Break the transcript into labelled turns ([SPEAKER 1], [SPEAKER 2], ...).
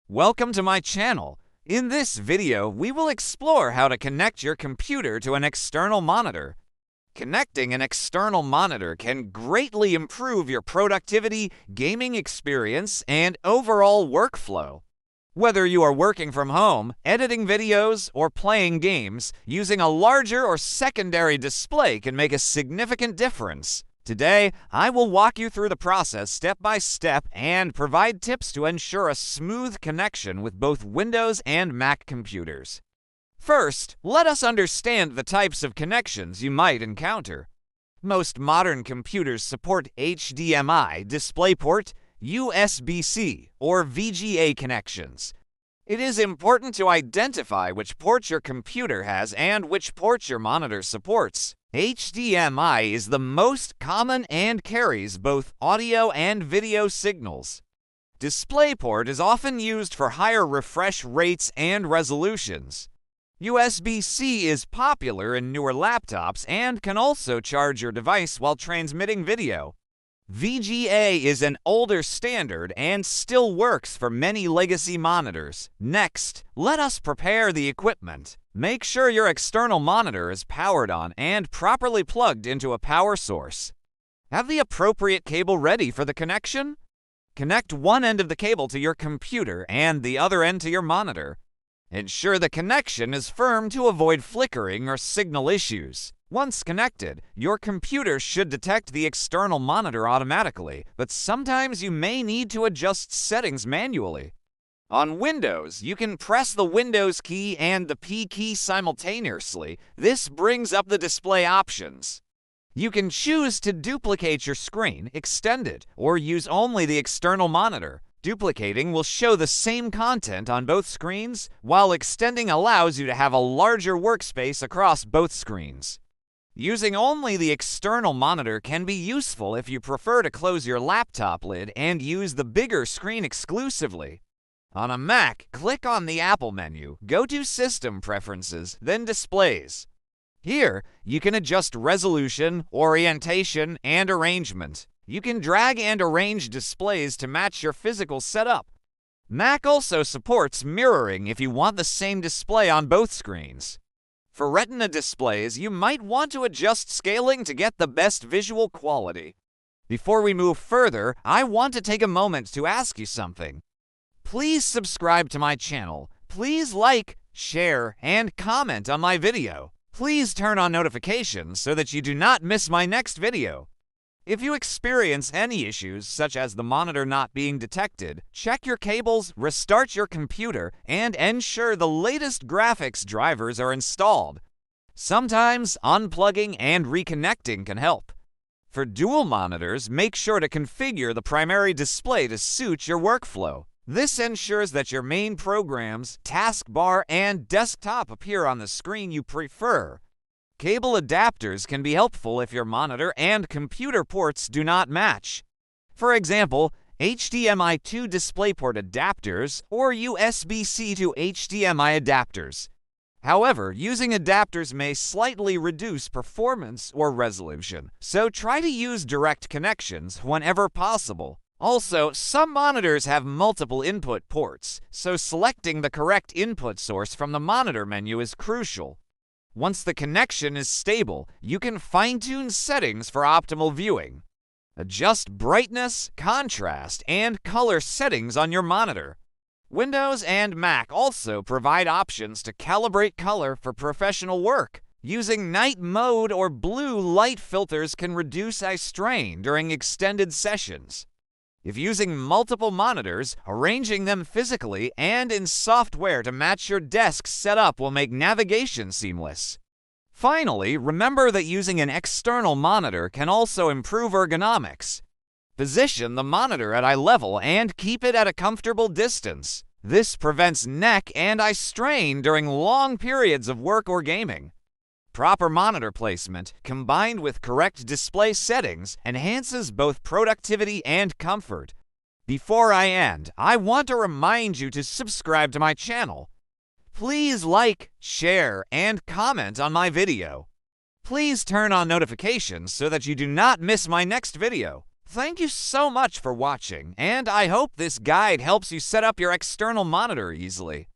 [SPEAKER 1] Welcome to my channel. In this video, we will explore how to connect your computer to an external monitor. Connecting an external monitor can greatly improve your productivity, gaming experience, and overall workflow. Whether you are working from home, editing videos, or playing games, using a larger or secondary display can make a significant difference. Today, I will walk you through the process step by step and provide tips to ensure a smooth connection with both Windows and Mac computers. First, let us understand the types of connections you might encounter. Most modern computers support HDMI, DisplayPort, USB-C, or VGA connections. It is important to identify which port your computer has and which port your monitor supports. HDMI is the most common and carries both audio and video signals. DisplayPort is often used for higher refresh rates and resolutions. USB-C is popular in newer laptops and can also charge your device while transmitting video. VGA is an older standard and still works for many legacy monitors. Next, let us prepare the equipment. Make sure your external monitor is powered on and properly plugged into a power source. Have the appropriate cable ready for the connection? Connect one end of the cable to your computer and the other end to your monitor. Ensure the connection is firm to avoid flickering or signal issues. Once connected, your computer should detect the external monitor automatically, but sometimes you may need to adjust settings manually. On Windows, you can press the Windows key and the P key simultaneously. This brings up the display options. You can choose to duplicate your screen, extend it, or use only the external monitor. Duplicating will show the same content on both screens, while extending allows you to have a larger workspace across both screens. Using only the external monitor can be useful if you prefer to close your laptop lid and use the bigger screen exclusively. On a Mac, click on the Apple menu, go to System Preferences, then Displays. Here, you can adjust resolution, orientation, and arrangement. You can drag and arrange displays to match your physical setup. Mac also supports mirroring if you want the same display on both screens. For Retina displays, you might want to adjust scaling to get the best visual quality. Before we move further, I want to take a moment to ask you something. Please subscribe to my channel. Please like, share, and comment on my video. Please turn on notifications so that you do not miss my next video. If you experience any issues, such as the monitor not being detected, check your cables, restart your computer, and ensure the latest graphics drivers are installed. Sometimes unplugging and reconnecting can help. For dual monitors, make sure to configure the primary display to suit your workflow. This ensures that your main programs, taskbar, and desktop appear on the screen you prefer. Cable adapters can be helpful if your monitor and computer ports do not match. For example, HDMI to DisplayPort adapters or USB-C to HDMI adapters. However, using adapters may slightly reduce performance or resolution, so try to use direct connections whenever possible. Also, some monitors have multiple input ports, so selecting the correct input source from the monitor menu is crucial. Once the connection is stable, you can fine-tune settings for optimal viewing. Adjust brightness, contrast, and color settings on your monitor. Windows and Mac also provide options to calibrate color for professional work. Using night mode or blue light filters can reduce eye strain during extended sessions. If using multiple monitors, arranging them physically and in software to match your desk setup will make navigation seamless. Finally, remember that using an external monitor can also improve ergonomics. Position the monitor at eye level and keep it at a comfortable distance. This prevents neck and eye strain during long periods of work or gaming. Proper monitor placement, combined with correct display settings, enhances both productivity and comfort. Before I end, I want to remind you to subscribe to my channel. Please like, share, and comment on my video. Please turn on notifications so that you do not miss my next video. Thank you so much for watching, and I hope this guide helps you set up your external monitor easily.